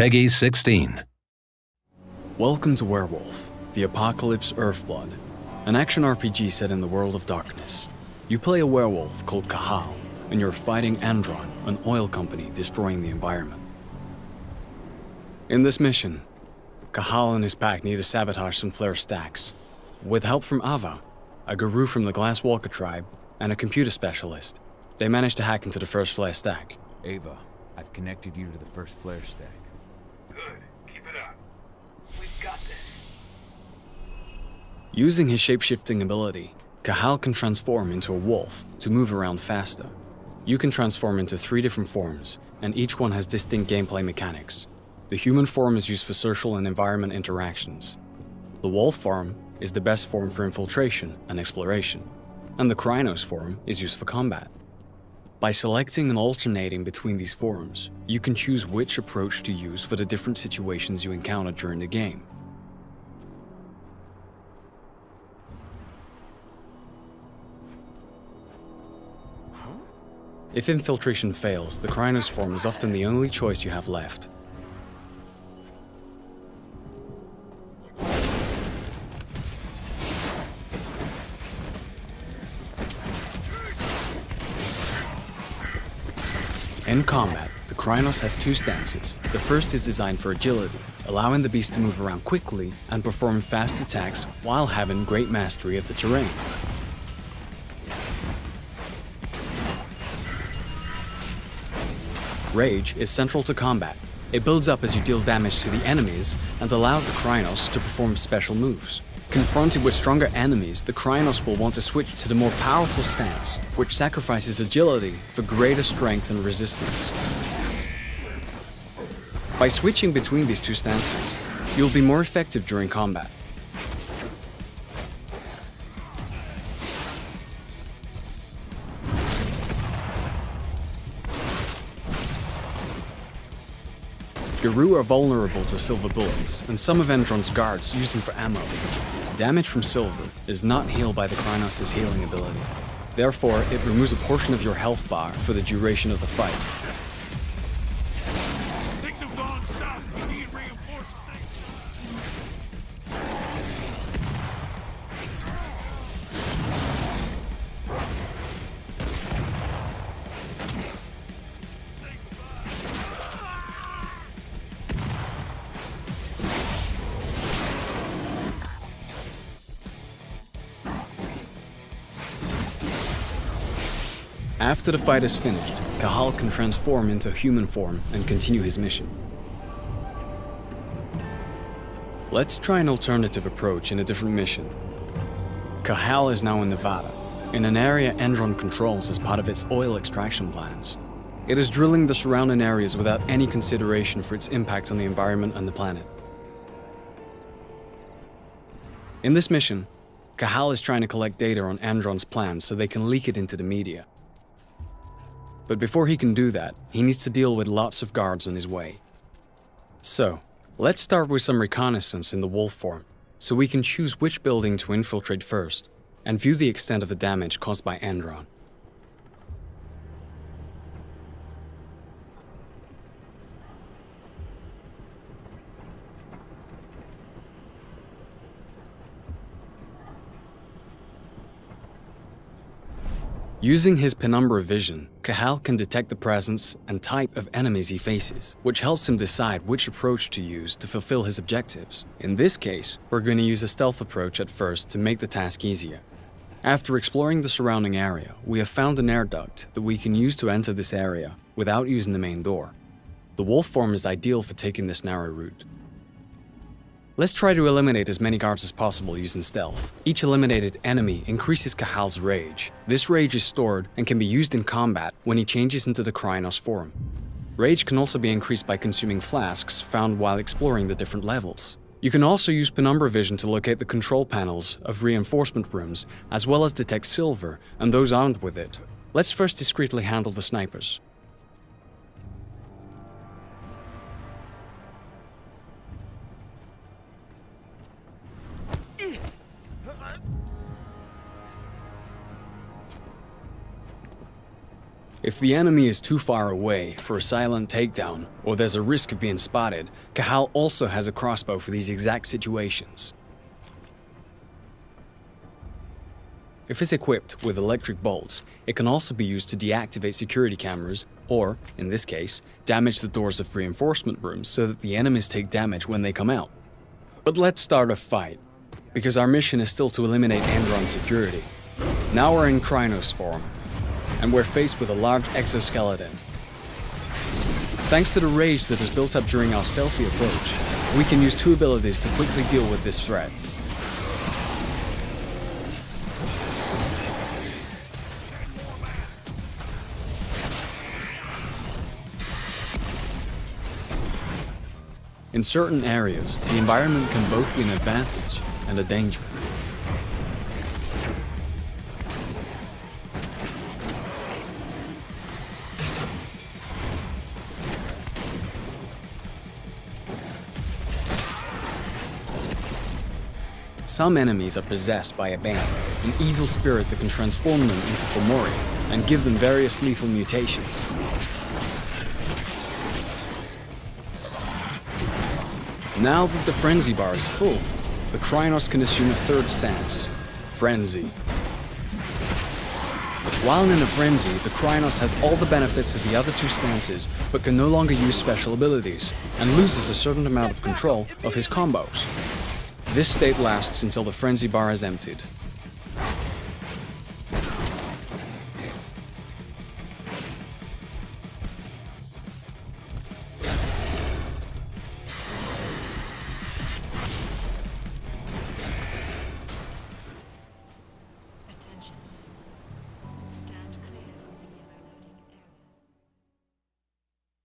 Peggy 16. Welcome to Werewolf, the Apocalypse Earthblood, an action RPG set in the world of darkness. You play a werewolf called Cahal, and you're fighting Andron, an oil company destroying the environment. In this mission, Cahal and his pack need to sabotage some flare stacks. With help from Ava, a guru from the Glasswalker tribe, and a computer specialist, they manage to hack into the first flare stack. Ava, I've connected you to the first flare stack. Good. Keep it up. We've got this. Using his shape-shifting ability, Cahal can transform into a wolf to move around faster. You can transform into 3 different forms, and each one has distinct gameplay mechanics. The human form is used for social and environment interactions. The wolf form is the best form for infiltration and exploration, and the Krynos form is used for combat. By selecting and alternating between these forms, you can choose which approach to use for the different situations you encounter during the game. If infiltration fails, the Krynos form is often the only choice you have left. In combat, the Krynos has 2 stances. The first is designed for agility, allowing the beast to move around quickly and perform fast attacks while having great mastery of the terrain. Rage is central to combat. It builds up as you deal damage to the enemies and allows the Krynos to perform special moves. Confronted with stronger enemies, the Krynos will want to switch to the more powerful stance, which sacrifices agility for greater strength and resistance. By switching between these 2 stances, you'll be more effective during combat. Guru are vulnerable to silver bullets, and some of Andron's guards use them for ammo. Damage from silver is not healed by the Krynos' healing ability. Therefore, it removes a portion of your health bar for the duration of the fight. Things have gone south. We need reinforcements. After the fight is finished, Cahal can transform into human form and continue his mission. Let's try an alternative approach in a different mission. Cahal is now in Nevada, in an area Andron controls as part of its oil extraction plans. It is drilling the surrounding areas without any consideration for its impact on the environment and the planet. In this mission, Cahal is trying to collect data on Andron's plans so they can leak it into the media. But before he can do that, he needs to deal with lots of guards on his way. So, let's start with some reconnaissance in the wolf form, so we can choose which building to infiltrate first, and view the extent of the damage caused by Andron. Using his penumbra vision, Cahal can detect the presence and type of enemies he faces, which helps him decide which approach to use to fulfill his objectives. In this case, we're going to use a stealth approach at first to make the task easier. After exploring the surrounding area, we have found an air duct that we can use to enter this area without using the main door. The wolf form is ideal for taking this narrow route. Let's try to eliminate as many guards as possible using stealth. Each eliminated enemy increases Cahal's rage. This rage is stored and can be used in combat when he changes into the Krynos form. Rage can also be increased by consuming flasks found while exploring the different levels. You can also use penumbra vision to locate the control panels of reinforcement rooms, as well as detect silver and those armed with it. Let's first discreetly handle the snipers. If the enemy is too far away for a silent takedown, or there's a risk of being spotted, Cahal also has a crossbow for these exact situations. If it's equipped with electric bolts, it can also be used to deactivate security cameras, or, in this case, damage the doors of reinforcement rooms so that the enemies take damage when they come out. But let's start a fight, because our mission is still to eliminate Andron security. Now we're in Krynos form, and we're faced with a large exoskeleton. Thanks to the rage that is built up during our stealthy approach, we can use two abilities to quickly deal with this threat. In certain areas, the environment can both be an advantage and a danger. Some enemies are possessed by a ban, an evil spirit that can transform them into Fomori and give them various lethal mutations. Now that the frenzy bar is full, the Krynos can assume a third stance, Frenzy. While in a frenzy, the Krynos has all the benefits of the other two stances, but can no longer use special abilities, and loses a certain amount of control of his combos. This state lasts until the frenzy bar is emptied.